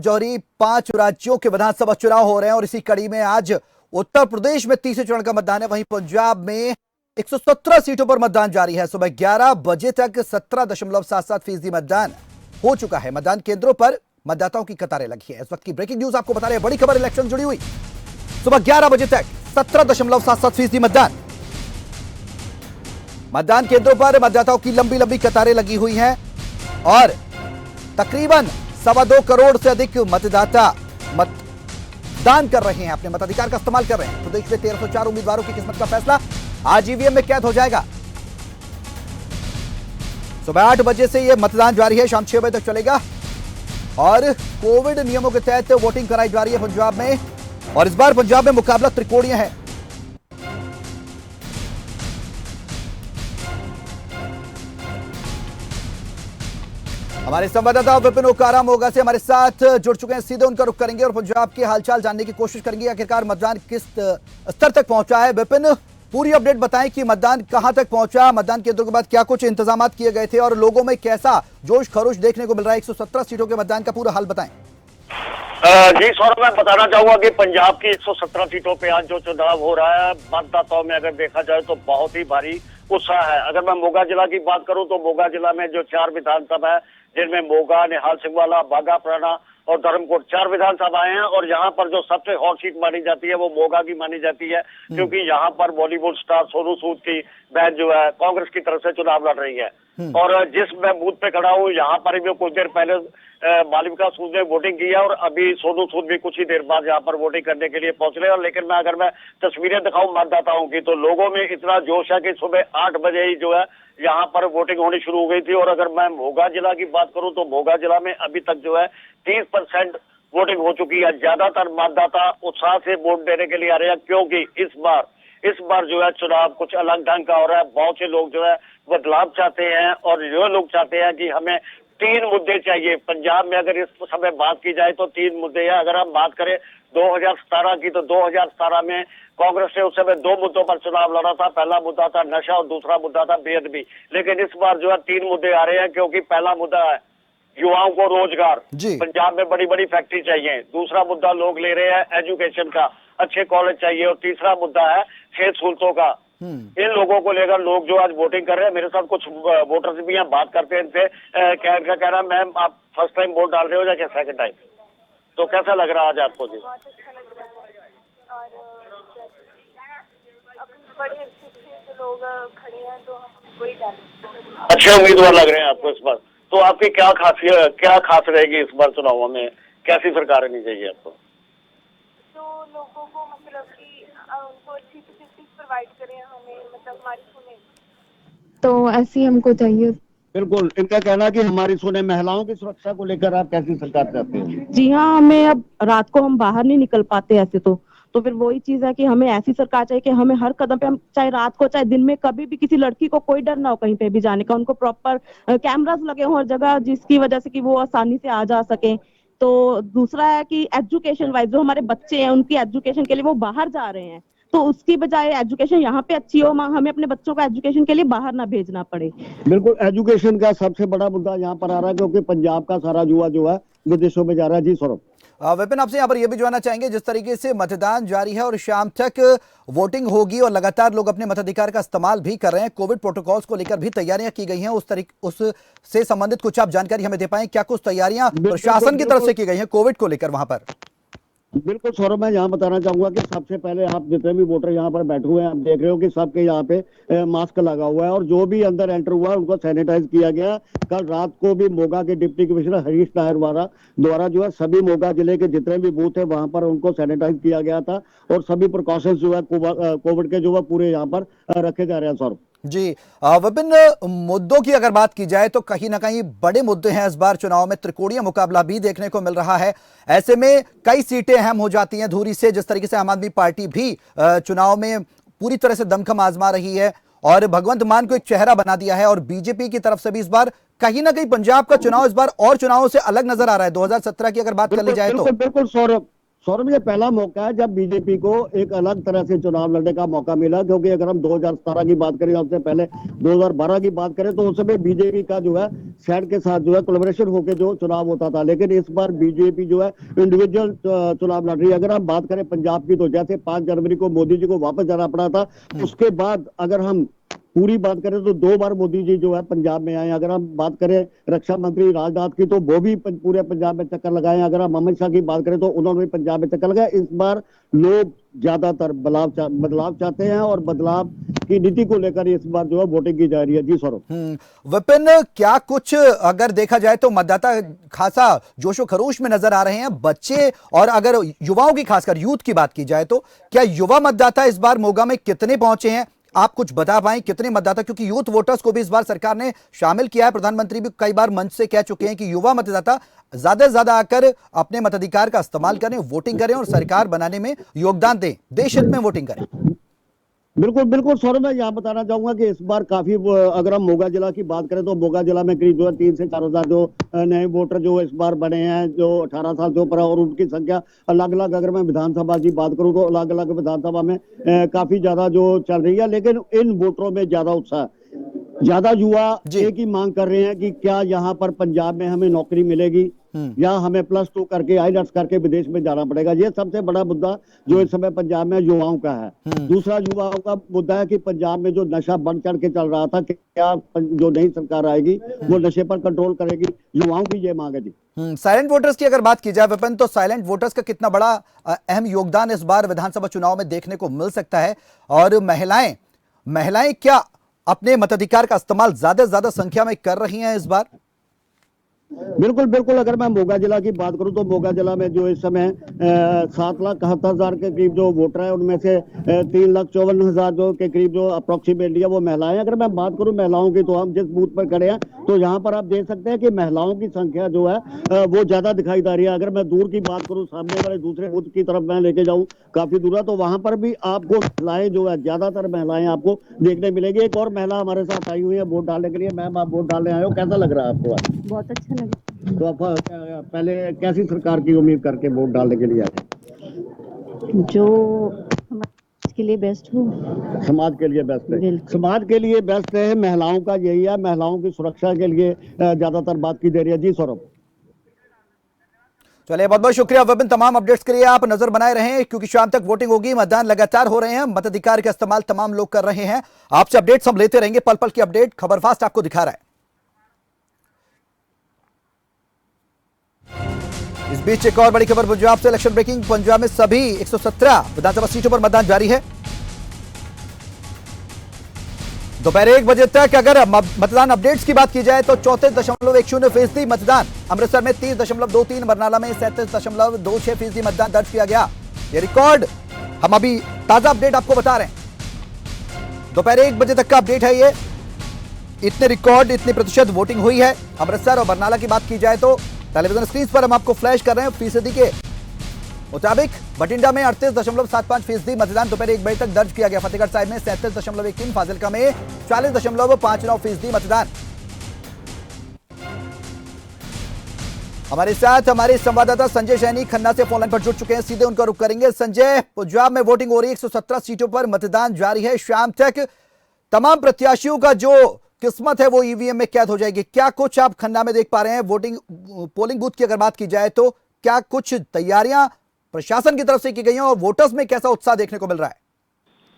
जौहरी 5 राज्यों के विधानसभा चुनाव हो रहे हैं और इसी कड़ी में आज उत्तर प्रदेश में तीसरे चरण का मतदान है। वहीं पंजाब में 117 सीटों पर मतदान जारी है। सुबह 11 बजे तक 17.77% मतदान हो चुका है। मतदान केंद्रों पर मतदाताओं की कतारें लगी है। इस वक्त की ब्रेकिंग न्यूज आपको बता रहे हैं, बड़ी खबर इलेक्शन जुड़ी हुई। सुबह 11 बजे तक 17.77% मतदान केंद्रों पर मतदाताओं की लंबी लंबी कतारें लगी हुई हैं और तकरीबन 2.25 करोड़ से अधिक मतदाता मतदान कर रहे हैं, अपने मताधिकार का इस्तेमाल कर रहे हैं। प्रदेश में 1304 उम्मीदवारों की किस्मत का फैसला आज ईवीएम में कैद हो जाएगा। सुबह 8 बजे से यह मतदान जारी है, शाम 6 बजे तक चलेगा और कोविड नियमों के तहत वोटिंग कराई जा रही है पंजाब में। और इस बार पंजाब में मुकाबला त्रिकोणीय है। हमारे संवाददाता विपिन ओकारा मोगा से हमारे साथ जुड़ चुके हैं, सीधे उनका रुख करेंगे और पंजाब के हालचाल जानने की कोशिश करेंगे। आखिरकार मतदान किस स्तर तक पहुंचा है। विपिन, पूरी अपडेट बताएं कि मतदान कहां तक पहुंचा, मतदान केंद्रों के बाद क्या कुछ इंतजाम किए गए थे और लोगों में कैसा जोश खरोश देखने को मिल रहा है। 117 सीटों के मतदान का पूरा हाल बताएं। जी सौरभ, मैं बताना चाहूंगा कि पंजाब की 117 सीटों पे आज जो चुनाव हो रहा है, मतदाताओं में अगर देखा जाए तो बहुत ही भारी उत्साह है। अगर मैं मोगा जिला की बात करूं तो मोगा जिला में जो 4 विधानसभा है, जिनमें मोगा, निहाल सिंहवाला, बागापुराना और धर्मकोट 4 विधानसभाएं हैं और यहाँ पर जो सबसे हॉट सीट मानी जाती है वो मोगा की मानी जाती है, क्योंकि यहाँ पर बॉलीवुड स्टार सोनू सूद की बहन जो है कांग्रेस की तरफ से चुनाव लड़ रही है। और जिस मैं बूथ पे खड़ा हूँ, यहाँ पर भी कुछ देर पहले मालविका सूद ने वोटिंग की है और अभी सोनू सूद भी कुछ ही देर बाद यहाँ पर वोटिंग करने के लिए पहुंच रहे हैं। लेकिन अगर मैं तस्वीरें दिखाऊं मतदाताओं की तो लोगों में इतना जोश है कि सुबह 8 बजे ही जो है यहाँ पर वोटिंग होनी शुरू हो गई थी। और अगर मैं मोगा जिला की बात करूं तो मोगा जिला में अभी तक जो है 30% वोटिंग हो चुकी है। ज्यादातर मतदाता उत्साह से वोट देने के लिए आ रहे हैं, क्योंकि इस बार जो है चुनाव कुछ अलग ढंग का हो रहा है। बहुत से लोग जो है बदलाव चाहते हैं और जो लोग चाहते हैं कि हमें 3 मुद्दे चाहिए। पंजाब में अगर इस समय बात की जाए तो 3 मुद्दे हैं। अगर हम बात करें 2017 की तो 2017 में कांग्रेस ने उस समय 2 मुद्दों पर चुनाव लड़ा था। पहला मुद्दा था नशा और दूसरा मुद्दा था बेअदबी। लेकिन इस बार जो है 3 मुद्दे आ रहे हैं, क्योंकि पहला मुद्दा है युवाओं को रोजगार, पंजाब में बड़ी बड़ी फैक्ट्री चाहिए। दूसरा मुद्दा लोग ले रहे हैं एजुकेशन का, अच्छे कॉलेज चाहिए। और तीसरा मुद्दा है सेहत सहूलतों का। इन लोगों को लेकर लोग जो आज वोटिंग कर रहे हैं, मेरे साथ कुछ वोटर्स भी हैं, बात करते हैं इनसे। क्या कह रहा, मैम आप फर्स्ट टाइम वोट डाल रहे हो या सेकंड टाइम, तो कैसा लग रहा है आज आपको? जी अच्छे उम्मीदवार लग रहे हैं आपको इस बार। तो आपकी क्या खास रहेगी इस बार चुनावों में? कैसी सरकार आनी चाहिए आपको? तो लोगों को मतलब कि उनको अच्छी फैसिलिटीज प्रोवाइड करें, हमें मतलब हमारी सुने, तो ऐसी हमको चाहिए। बिल्कुल, इनका कहना है कि हमारी सुने। महिलाओं की सुरक्षा को लेकर आप कैसी सरकार चाहते हैं? जी हाँ, हमें अब रात को हम बाहर नहीं निकल पाते ऐसे तो फिर वही चीज है कि हमें ऐसी सरकार चाहिए कि हमें हर कदम पे, हम चाहे रात को चाहे दिन में, कभी भी किसी लड़की को कोई डर ना हो कहीं पे भी जाने का। उनको प्रॉपर कैमरास लगे हो हर जगह, जिसकी वजह से कि वो आसानी से आ जा सके। तो दूसरा है कि एजुकेशन वाइज जो हमारे बच्चे हैं, उनकी एजुकेशन के लिए वो बाहर जा रहे हैं, तो उसकी बजाय एजुकेशन यहाँ पे अच्छी हो, हमें अपने बच्चों को एजुकेशन के लिए बाहर ना भेजना पड़े। बिल्कुल, एजुकेशन का सबसे बड़ा मुद्दा यहाँ पर आ रहा है, क्योंकि पंजाब का सारा युवा जो है विदेशों में जा रहा है। जी सौरभ। विपिन, आपसे यहाँ पर यह भी जानना चाहेंगे, जिस तरीके से मतदान जारी है और शाम तक वोटिंग होगी और लगातार लोग अपने मताधिकार का इस्तेमाल भी कर रहे हैं, कोविड प्रोटोकॉल्स को लेकर भी तैयारियां की गई हैं, उससे संबंधित कुछ आप जानकारी हमें दे पाएं? क्या कुछ तैयारियां प्रशासन की तरफ से की गई हैं कोविड को लेकर वहां पर? बिल्कुल सौरभ, मैं यहाँ बताना चाहूंगा कि सबसे पहले आप जितने भी वोटर यहाँ पर बैठे हुए हैं, आप देख रहे हो कि सबके यहाँ पे मास्क लगा हुआ है और जो भी अंदर एंटर हुआ है उनको सैनिटाइज किया गया। कल रात को भी मोगा के डिप्टी कमिश्नर हरीश नायर द्वारा जो है सभी मोगा जिले के जितने भी बूथ है वहां पर उनको सैनिटाइज किया गया था और सभी प्रिकॉशंस जो है कोविड के जो है पूरे यहाँ पर रखे जा रहे हैं। सौरभ जी, विभिन्न मुद्दों की अगर बात की जाए तो कहीं ना कहीं बड़े मुद्दे हैं। इस बार चुनाव में त्रिकोणीय मुकाबला भी देखने को मिल रहा है। ऐसे में कई सीटें अहम हो जाती हैं धुरी से। जिस तरीके से आम आदमी पार्टी भी चुनाव में पूरी तरह से दमखम आजमा रही है और भगवंत मान को एक चेहरा बना दिया है, और बीजेपी की तरफ से भी इस बार कहीं ना कहीं पंजाब का चुनाव इस बार और चुनावों से अलग नजर आ रहा है 2017 की अगर बात कर ली जाए तो। बिल्कुल सौरभ, सौरभ, ये पहला मौका है जब बीजेपी को एक अलग तरह से चुनाव लड़ने का मौका मिला, क्योंकि अगर हम 2017 की बात करें, उससे पहले 2012 की बात करें, तो उस समय बीजेपी का जो है सैड के साथ जो है कोलैबोरेशन होकर जो चुनाव होता था। लेकिन इस बार बीजेपी जो है इंडिविजुअल चुनाव लड़ रही है। अगर हम बात करें पंजाब की, तो जैसे 5 जनवरी को मोदी जी को वापस जाना पड़ा था, उसके बाद अगर हम पूरी बात करें तो 2 बार मोदी जी जो है पंजाब में आए। अगर हम बात करें रक्षा मंत्री राजनाथ की, तो वो भी पूरे पंजाब में चक्कर लगाए। अगर हम अमित शाह की बात करें तो उन्होंने भी पंजाब में चक्कर लगाया। इस बार लोग ज्यादातर बदलाव चाहते हैं और बदलाव की नीति को लेकर इस बार जो है वोटिंग की जा रही है। जी सौरभ। विपिन, क्या कुछ अगर देखा जाए तो मतदाता खासा जोशो खरोश में नजर आ रहे हैं बच्चे, और अगर युवाओं की, खासकर यूथ की बात की जाए तो क्या युवा मतदाता इस बार मोगा में कितने पहुंचे हैं? आप कुछ बता पाएं कितने मतदाता, क्योंकि यूथ वोटर्स को भी इस बार सरकार ने शामिल किया है। प्रधानमंत्री भी कई बार मंच से कह चुके हैं कि युवा मतदाता ज्यादा से ज्यादा आकर अपने मताधिकार का इस्तेमाल करें, वोटिंग करें और सरकार बनाने में योगदान दें, देश हित में वोटिंग करें। बिल्कुल बिल्कुल सौरभ, मैं यहाँ बताना चाहूंगा कि इस बार काफी, अगर हम मोगा जिला की बात करें तो मोगा जिला में करीब जो है 3 से 4 हजार जो नए वोटर जो इस बार बने हैं, जो 18 साल से ऊपर है, और उनकी संख्या अलग अलग, अगर मैं विधानसभा की बात करूं तो अलग अलग विधानसभा में काफी ज्यादा जो चल रही है। लेकिन इन वोटरों में ज्यादा उत्साह, ज्यादा युवा एक ही मांग कर रहे हैं कि क्या यहाँ पर पंजाब में हमें नौकरी मिलेगी या हमें +2 करके आईएलटीएस करके विदेश में जाना पड़ेगा। ये सबसे बड़ा मुद्दा जो इस समय पंजाब में युवाओं का है। दूसरा युवाओं का मुद्दा है कि पंजाब में जो नशा बढ़ चढ़ के चल रहा था, क्या जो नई सरकार आएगी वो नशे पर कंट्रोल करेगी, युवाओं की ये मांग है जी। साइलेंट वोटर्स की अगर बात की जाए विपिन, तो साइलेंट वोटर्स का कितना बड़ा अहम योगदान इस बार विधानसभा चुनाव में देखने को मिल सकता है? और महिलाएं क्या अपने मताधिकार का इस्तेमाल ज्यादा से ज्यादा संख्या में कर रही हैं इस बार? बिल्कुल बिल्कुल, अगर मैं मोगा जिला की बात करूं तो मोगा जिला में जो इस समय 7,71,000 के करीब जो वोटर है, उनमें से 3,54,000 जो के करीब जो अप्रोक्सीमेटली है वो महिलाएं हैं। अगर मैं बात करूं महिलाओं की, तो हम जिस बूथ पर खड़े हैं तो यहाँ पर आप देख सकते हैं कि महिलाओं की संख्या जो है वो ज्यादा दिखाई दे रही है। अगर मैं दूर की बात करूं, सामने वाले दूसरे बूथ की तरफ मैं लेके जाऊं काफी दूर है, तो वहां पर भी आपको महिलाएं जो है, ज्यादातर महिलाएं आपको देखने मिलेगी। एक और महिला हमारे साथ आई हुई है वोट डालने के लिए। मैम, आप वोट डालने आए हो, कैसा लग रहा है आपको? बहुत अच्छा लगा। तो आप पहले कैसी सरकार की उम्मीद करके वोट डालने के लिए आए? जो समाज के लिए बेस्ट हो। समाज के लिए बेस्ट है, समाज के लिए बेस्ट है, महिलाओं का यही है। महिलाओं की सुरक्षा के लिए ज्यादातर बात की जा रही है। जी सौरभ। चलिए, बहुत बहुत शुक्रिया विपिन, तमाम अपडेट्स के लिए। आप नजर बनाए रहें क्योंकि शाम तक वोटिंग होगी, मतदान लगातार हो रहे हैं, मताधिकार का इस्तेमाल तमाम लोग कर रहे हैं। आपसे अपडेट्स हम लेते रहेंगे, पल पल की अपडेट खबर फास्ट आपको दिखा रहा है। इस बीच एक और बड़ी खबर पंजाब से, इलेक्शन ब्रेकिंग। पंजाब में सभी 117 विधानसभा सीटों पर मतदान जारी है। दोपहर 1 बजे तक अगर मतदान अपडेट्स की बात की जाए तो 34.10% मतदान, अमृतसर में 30.23, बरनाला में 37.26% मतदान दर्ज किया गया। ये रिकॉर्ड हम अभी ताजा अपडेट आपको बता रहे हैं। दोपहर 1 बजे तक का अपडेट है ये। इतने रिकॉर्ड, इतनी प्रतिशत वोटिंग हुई है। अमृतसर और बरनाला की बात की जाए तो टेलीविजन स्क्रीन पर हम आपको फ्लैश कर रहे हैं। फीसदी के मुताबिक बठिंडा में 38.75% मतदान दोपहर 1 बजे तक दर्ज किया गया। फतेहगढ़ साहिब में 37.13, फाजिलका में 40.59% मतदान। हमारे साथ हमारे संवाददाता संजय सैनी खन्ना से फोन लाइन पर जुड़ चुके हैं, सीधे उनका रुख करेंगे। संजय, पंजाब में वोटिंग हो रही है, 117 सीटों पर मतदान जारी है। शाम तक तमाम प्रत्याशियों का जो किस्मत है वो ईवीएम में कैद हो जाएगी। क्या कुछ आप खन्ना में देख पा रहे हैं? पोलिंग बूथ की अगर बात की जाए तो क्या कुछ तैयारियां प्रशासन की तरफ से की गई हैं और वोटर्स में कैसा उत्साह देखने को मिल रहा है?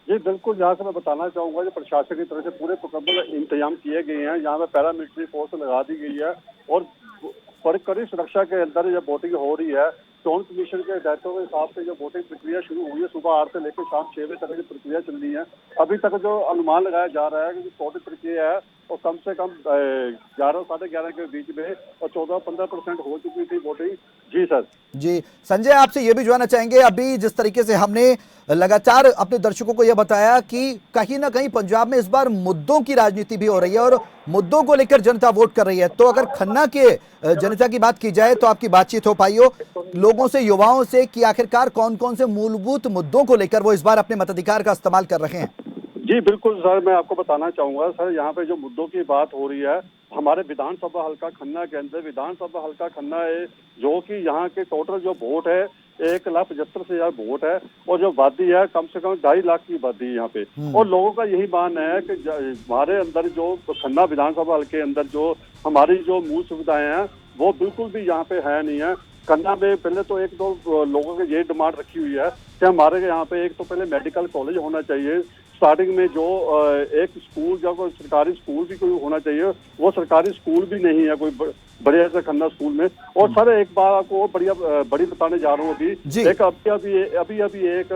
जी बिल्कुल, यहाँ से मैं बताना चाहूंगा कि प्रशासन की तरफ से पूरे मुकम्मल इंतजाम किए गए हैं। यहाँ पे पैरामिलिट्री फोर्स लगा दी गई है और कड़ी सुरक्षा के अंदर जब वोटिंग हो रही है, चुनाव कमीशन के हिदायतों के हिसाब से जो वोटिंग प्रक्रिया शुरू हुई है, सुबह 8 से लेकर शाम 6 बजे तक की प्रक्रिया चल रही है। अभी तक जो अनुमान लगाया जा रहा है कि जो वोटिंग प्रक्रिया है वो कम से कम 11 साढ़े 11 के बीच में और 14-15% हो चुकी थी वोटिंग। जी सर। जी संजय, आपसे ये भी जानना चाहेंगे, अभी जिस तरीके से हमने लगातार अपने दर्शकों को यह बताया कि कहीं ना कहीं पंजाब में इस बार मुद्दों की राजनीति भी हो रही है और मुद्दों को लेकर जनता वोट कर रही है, तो अगर खन्ना के जनता की बात की जाए तो आपकी बातचीत हो पाई हो लोगों से, युवाओं से, कि आखिरकार कौन कौन से मूलभूत मुद्दों को लेकर वो इस बार अपने मताधिकार का इस्तेमाल कर रहे हैं? जी बिल्कुल सर, मैं आपको बताना चाहूंगा सर, यहाँ पे जो मुद्दों की बात हो रही है, हमारे विधानसभा हल्का खन्ना के अंदर, विधानसभा हल्का खन्ना है जो कि यहाँ के टोटल जो वोट है 1,75,000 वोट है और जो आबादी है कम से कम 2.5 लाख की आबादी है यहाँ पे। और लोगों का यही मानना है कि हमारे अंदर जो खन्ना विधानसभा हल्के के अंदर जो हमारी जो मूल सुविधाएं हैं वो बिल्कुल भी यहाँ पे है नहीं है। खन्ना में पहले तो एक दो लोगों की ये डिमांड रखी हुई है कि हमारे यहाँ पे एक तो पहले मेडिकल कॉलेज होना चाहिए, स्टार्टिंग में जो एक स्कूल या कोई सरकारी स्कूल भी कोई होना चाहिए, वो सरकारी स्कूल भी नहीं है कोई बड़े ऐसे खन्ना स्कूल में। और सर एक बार आपको बड़ी बताने जा रहा हूँ अभी एक अभी एक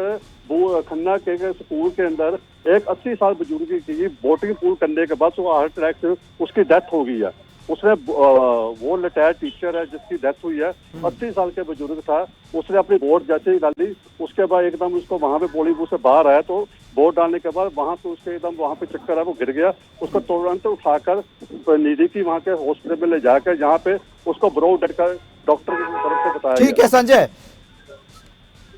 वो खन्ना के स्कूल के अंदर एक 80 साल बुजुर्ग की बोटिंग पूल करने के बाद वो हार्ट अटैक से उसकी डेथ हो गई है। उसने वो रिटायर्ड टीचर है जिसकी डेथ हुई है, 80 साल के बुजुर्ग था। उसने अपनी वोट जैसे ही डाली उसके बाद एकदम उसको वहां पे पोलिंग बूथ से बाहर आया तो वोट डालने के बाद वहां पे उसके एकदम वहां पे चक्कर है वो गिर गया। उसको तुरंत उठाकर नीरी की वहां के हॉस्पिटल में ले जाकर जहाँ पे उसको ब्रो डॉक्टर की तरफ से बताया। ठीक है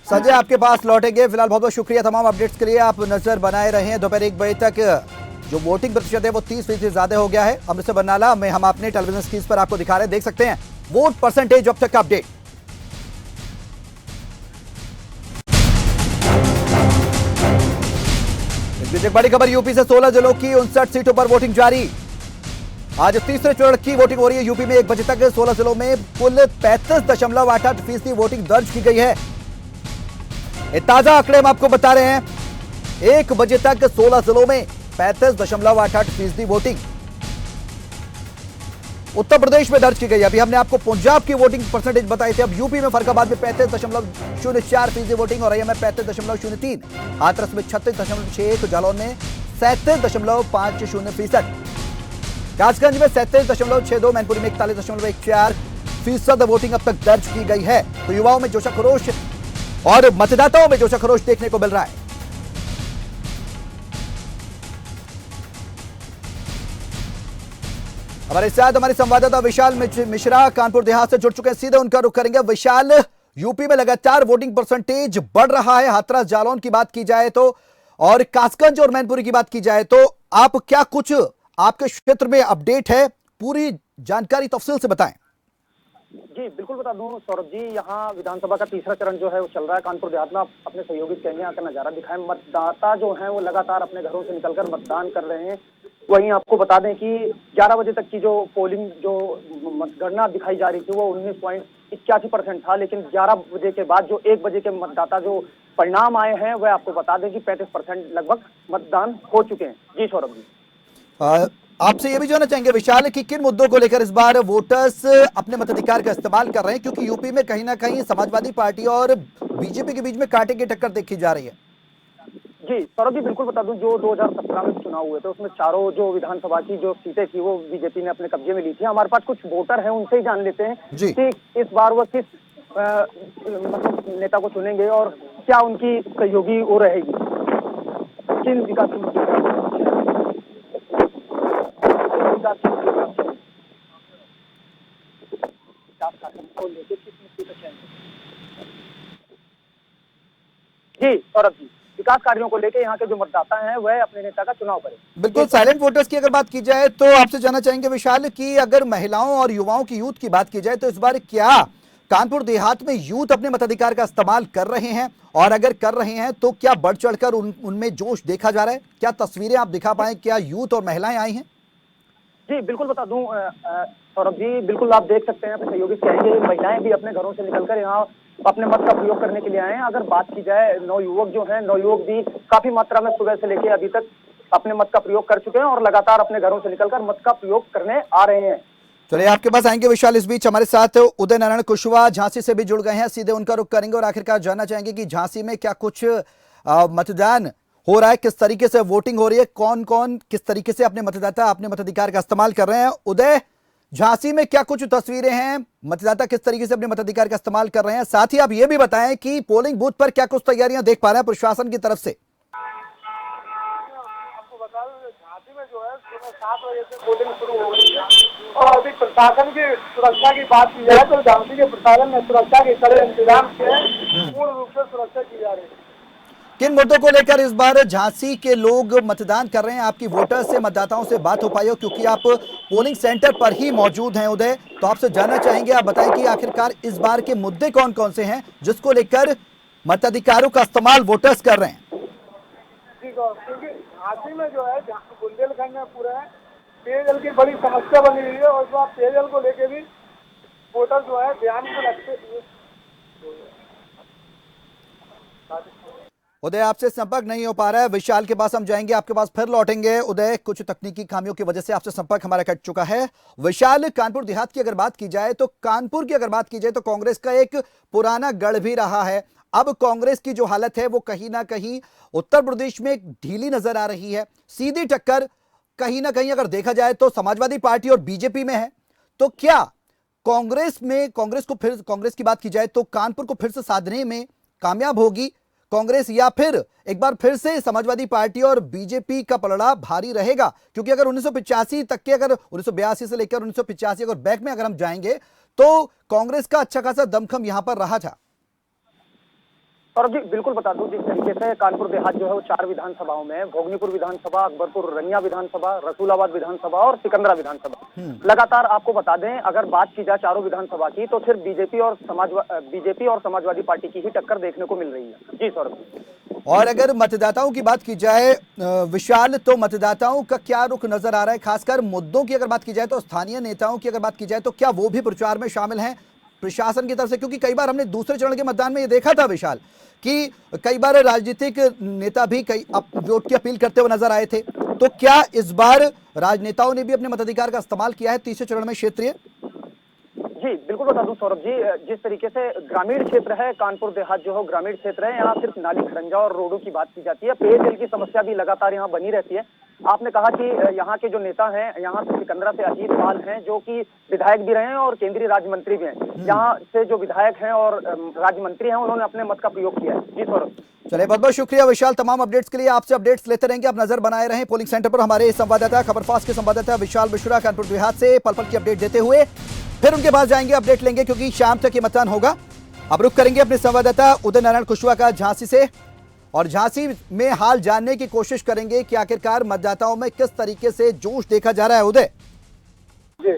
संजय आपके पास लौटेंगे। फिलहाल बहुत बहुत शुक्रिया तमाम अपडेट्स के लिए। आप नजर बनाए रहे हैं। दोपहर 1 बजे तक जो वोटिंग प्रतिशत है वो 30% से ज्यादा हो गया है। अमृतसर बरनाला में हम अपने टेलीविजन स्क्रीन पर आपको दिखा रहे हैं, देख सकते हैं वोट परसेंटेज अब तक का अपडेट। इस बीच एक बड़ी खबर यूपी से 16 जिलों की 59 सीटों पर वोटिंग जारी। आज तीसरे चरण की वोटिंग हो रही है यूपी में। 1 बजे तक 16 जिलों में कुल 35.88% वोटिंग दर्ज की गई है। ये ताजा आंकड़े हम आपको बता रहे हैं। 1 बजे तक 16 जिलों में 35.88% वोटिंग उत्तर प्रदेश में दर्ज की गई। अभी हमने आपको पंजाब की वोटिंग परसेंटेज बताई थी। अब यूपी में फरीदाबाद में 35.04% वोटिंग और में 35.03, हाथरस में 36.61, जालौन में 37.50%, कासगंज में 37.62, मैनपुरी में 41.14% वोटिंग अब तक दर्ज की गई है। तो युवाओं में जोशा खरोश और मतदाताओं में जोशा खरोश देखने को मिल रहा है। हमारे साथ हमारे संवाददाता विशाल मिश्रा कानपुर देहात से जुड़ चुके हैं, सीधे उनका रुख करेंगे। विशाल, यूपी में लगातार वोटिंग परसेंटेज बढ़ रहा है। हाथरस जालौन की बात की जाए तो और कासगंज और मैनपुरी की बात की जाए तो आप क्या कुछ आपके क्षेत्र में अपडेट है, पूरी जानकारी तफसील से बताएं। जी बिल्कुल बता दूं सौरभ जी, यहाँ विधानसभा का तीसरा चरण जो है वो चल रहा है। कानपुर देहात में अपने सहयोगी कहेंगे यहाँ का नजारा दिखाएं। मतदाता जो है वो लगातार अपने घरों से निकलकर मतदान कर रहे हैं। वहीं आपको बता दें कि 11 बजे तक की जो पोलिंग जो मतगणना दिखाई जा रही थी वो 19.81% था, लेकिन 11 बजे के बाद जो 1 बजे के मतदाता जो परिणाम आए हैं वह आपको बता दें कि 35% लगभग मतदान हो चुके हैं। जी सौरभ जी, आपसे ये भी जानना चाहेंगे विशाल कि किन मुद्दों को लेकर इस बार वोटर्स अपने मताधिकार का इस्तेमाल कर रहे हैं, क्योंकि यूपी में कहीं ना कहीं समाजवादी पार्टी और बीजेपी के बीच में कांटे की टक्कर देखी जा रही है। जी सौरभ जी, बिल्कुल बता दूं जो 2017 में चुनाव हुए थे उसमें चारों जो विधानसभा की जो सीटें थी वो बीजेपी ने अपने कब्जे में ली थी। हमारे पास कुछ वोटर हैं, उनसे ही जान लेते हैं कि इस बार वो किस मतलब नेता को चुनेंगे और क्या उनकी सहयोगी वो रहेगी। किन विकास जी सौरभ जी, विकास कार्यों को लेकर यहाँ के जो मतदाता हैं वह अपने नेता का चुनाव करें। बिल्कुल, साइलेंट वोटर्स की अगर बात की जाए तो आपसे जानना चाहेंगे विशाल कि अगर महिलाओं और युवाओं की यूथ की बात की जाए तो इस बार क्या कानपुर देहात में यूथ अपने मताधिकार का इस्तेमाल कर रहे हैं, और अगर कर रहे हैं तो क्या बढ़ चढ़कर उनमें जोश देखा जा रहा है? क्या तस्वीरें आप दिखा पाए, क्या यूथ और महिलाएं आई हैं? जी बिल्कुल बता दूं सौरभ जी, बिल्कुल आप देख सकते हैं अपने सहयोगी कहेंगे महिलाएं भी अपने घरों से निकलकर यहाँ अपने मत का प्रयोग करने के लिए आए हैं। अगर बात की जाए नवयुवक जो हैं, नवयुवक भी काफी मात्रा में सुबह से लेकर अभी तक अपने मत का प्रयोग कर चुके हैं और लगातार अपने घरों से निकलकर मत का प्रयोग करने आ रहे हैं। चलिए आपके पास आएंगे विशाल। इस बीच हमारे साथ उदय नारायण कुशवाहा झांसी से भी जुड़ गए हैं, सीधे उनका रुख करेंगे और आखिरकार जानना चाहेंगे कि झांसी में क्या कुछ मतदान हो रहा है, किस तरीके से वोटिंग हो रही है, कौन कौन किस तरीके से अपने मतदाता अपने मताधिकार का इस्तेमाल कर रहे हैं। उदय, झांसी में क्या कुछ तस्वीरें हैं, मतदाता किस तरीके से अपने मताधिकार का इस्तेमाल कर रहे हैं, साथ ही आप ये भी बताएं कि पोलिंग बूथ पर क्या कुछ तैयारियां देख पा रहे हैं प्रशासन की तरफ से। आपको बता दें झांसी में जो है सुबह 7 बजे से पोलिंग शुरू हो गई है और अभी प्रशासन की सुरक्षा की बात की जाए तो झांसी के प्रशासन ने सुरक्षा के कड़े इंतजाम किए हैं, पूर्ण रूप से सुरक्षा की जा रही है। किन मुद्दों को लेकर इस बार झांसी के लोग मतदान कर रहे हैं? आपकी वोटर से, मतदाताओं से बात हो पाई हो, क्योंकि आप पोलिंग सेंटर पर ही मौजूद हैं उदय, तो आपसे जानना चाहेंगे, आप बताएं कि आखिरकार इस बार के मुद्दे कौन कौन से हैं जिसको लेकर मताधिकारों का इस्तेमाल वोटर्स कर रहे हैं? क्योंकि झांसी में जो है, बुंदेलखंड में पूरा है, पेयजल की बड़ी समस्या बनी हुई है और इस बार पेयजल को लेके भी वोटर जो है ध्यान में रखते। उदय, आपसे संपर्क नहीं हो पा रहा है। विशाल के पास हम जाएंगे, आपके पास फिर लौटेंगे। उदय, कुछ तकनीकी खामियों की वजह से आपसे संपर्क हमारा कट चुका है। विशाल, कानपुर देहात की अगर बात की जाए तो कानपुर की अगर बात की जाए तो कांग्रेस का एक पुराना गढ़ भी रहा है। अब कांग्रेस की जो हालत है वो कहीं ना कहीं उत्तर प्रदेश में ढीली नजर आ रही है। सीधी टक्कर कहीं ना कहीं अगर देखा जाए तो समाजवादी पार्टी और बीजेपी में है। तो क्या कांग्रेस की बात की जाए तो कानपुर को फिर से साधने में कामयाब होगी कांग्रेस, या फिर एक बार फिर से समाजवादी पार्टी और बीजेपी का पलड़ा भारी रहेगा? क्योंकि अगर 1985 तक के, अगर 1982 से लेकर 1985 अगर बैक में अगर हम जाएंगे तो कांग्रेस का अच्छा खासा दमखम यहां पर रहा था। और जी बिल्कुल बता दूं, जिस तरीके से कानपुर देहात जो है वो 4 विधानसभाओं में है, भोगनीपुर विधानसभा, अकबरपुर रनिया विधानसभा, रसूलाबाद विधानसभा और सिकंदरा विधानसभा। लगातार आपको बता दें, अगर बात की जाए चारों विधानसभा की तो सिर्फ बीजेपी और समाजवादी पार्टी की ही टक्कर देखने को मिल रही है। जी सौरभ। और अगर मतदाताओं की बात की जाए विशाल, तो मतदाताओं का क्या रुख नजर आ रहा है? खासकर मुद्दों की अगर बात की जाए तो स्थानीय नेताओं की अगर बात की जाए तो क्या वो भी प्रचार में शामिल हैं प्रशासन की तरफ से? क्योंकि कई बार हमने दूसरे चरण के मतदान में ये देखा था विशाल कि कई बार राजनीतिक नेता भी कई वोट की अपील करते हुए नजर आए थे। तो क्या इस बार राजनेताओं ने भी अपने मताधिकार का इस्तेमाल किया है तीसरे चरण में क्षेत्रीय? जी बिल्कुल बता दूं सौरभ जी, जिस तरीके से ग्रामीण क्षेत्र है, कानपुर देहात जो है ग्रामीण क्षेत्र है, यहाँ सिर्फ नाली खरंजा और रोडों की बात की जाती है। पेयजल की समस्या भी लगातार यहाँ बनी रहती है। आपने कहा कि यहाँ के जो नेता हैं, यहाँ से सिकंदरा से अजीत पाल हैं जो कि विधायक भी रहे हैं और केंद्रीय राज्य मंत्री भी हैं। यहाँ से जो विधायक हैं और राज्य मंत्री हैं, उन्होंने अपने मत का प्रयोग किया है। जी सौरभ। चलिए, बहुत बहुत शुक्रिया विशाल तमाम अपडेट्स के लिए। आपसे अपडेट्स लेते रहेंगे, आप नजर बनाए रहें पोलिंग सेंटर पर। हमारे संवाददाता, खबरफास्ट के संवाददाता विशाल मिश्रा कानपुर देहात से पल पल की अपडेट देते हुए फिर उनके पास जाएंगे, अपडेट लेंगे, क्योंकि शाम तक ये मतदान होगा। अब रुक करेंगे अपने संवाददाता उदय नारायण कुशवाहा का झांसी से, और झांसी में हाल जानने की कोशिश करेंगे कि आखिरकार मतदाताओं में किस तरीके से जोश देखा जा रहा है। उदय जी,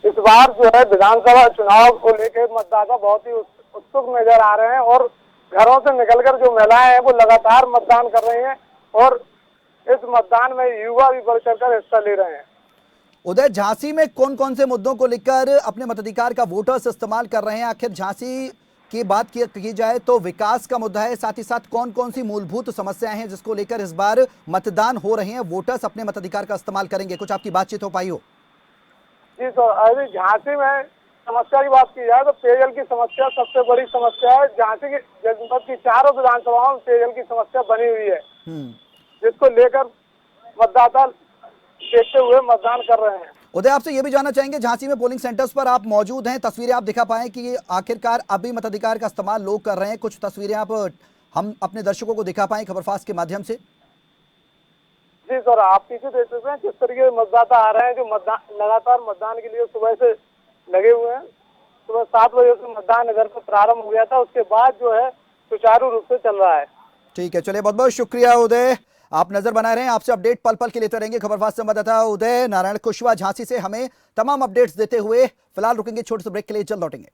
इस बार जो है विधानसभा चुनाव को लेकर मतदाता बहुत ही उत्सुक नजर आ रहे हैं और घरों से निकलकर जो महिलाएं हैं वो लगातार मतदान कर रही हैं और इस मतदान में युवा भी बढ़ चढ़कर हिस्सा ले रहे हैं। उदय, झांसी में कौन कौन से मुद्दों को लेकर अपने मताधिकार का वोटर्स इस्तेमाल कर रहे हैं? आखिर झांसी की बात की जाए तो विकास का मुद्दा है, साथ ही साथ कौन कौन सी मूलभूत समस्याएं हैं जिसको लेकर इस बार मतदान हो रहे हैं, वोटर्स अपने मताधिकार का इस्तेमाल करेंगे? कुछ आपकी बातचीत हो पाई हो? जी तो अभी झांसी में समस्या की बात की जाए तो पेयजल की समस्या सबसे बड़ी समस्या है। झांसी की जनपद की 4 विधानसभाओं में पेयजल की समस्या बनी हुई है, जिसको लेकर मतदाता देखते हुए मतदान कर रहे हैं। उदय, आपसे ये भी जानना चाहेंगे, झांसी में पोलिंग सेंटर्स पर आप मौजूद हैं, तस्वीरें आप दिखा पाएं कि आखिरकार अभी मताधिकार का इस्तेमाल लोग कर रहे हैं? कुछ तस्वीरें आप हम अपने दर्शकों को दिखा पाएं खबरफास्ट के माध्यम से? जी सर, आप पीछे देख सकते हैं किस तरीके से मतदाता आ रहे हैं, जो लगातार मतदान के लिए सुबह से लगे हुए हैं। सुबह 7 बजे से मतदान घर पर प्रारंभ हो गया था, उसके बाद जो है सुचारू रूप से चल रहा है। ठीक है, चलिए, बहुत बहुत शुक्रिया उदय, आप नजर बनाए रहें, आपसे अपडेट पल पल के लेते रहेंगे। खबरफास्ट संवाददाता उदय नारायण कुशवाहा झांसी से हमें तमाम अपडेट्स देते हुए। फिलहाल रुकेंगे छोटे से ब्रेक के लिए, जल्द लौटेंगे।